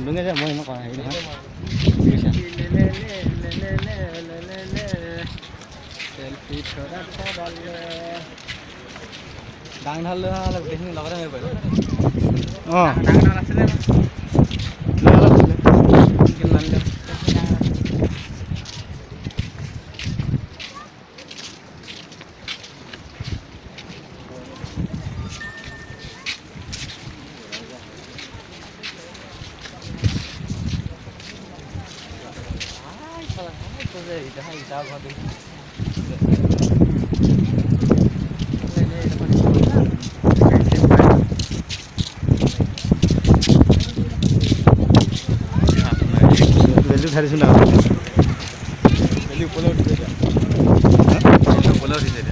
লুঙে যে মই ইমান কৰা হেৰি নহয় ডাং ঢাল লৈ হ'লে গোটেইখিনি লগতে মাৰিব পাৰিব অঁ ডাঙৰ ঢাল আছিলে বেলি উঠাই দিছোঁ না বেলি ওপৰলৈ উঠিছে এতিয়া ওপৰলৈ উঠিছে এতিয়া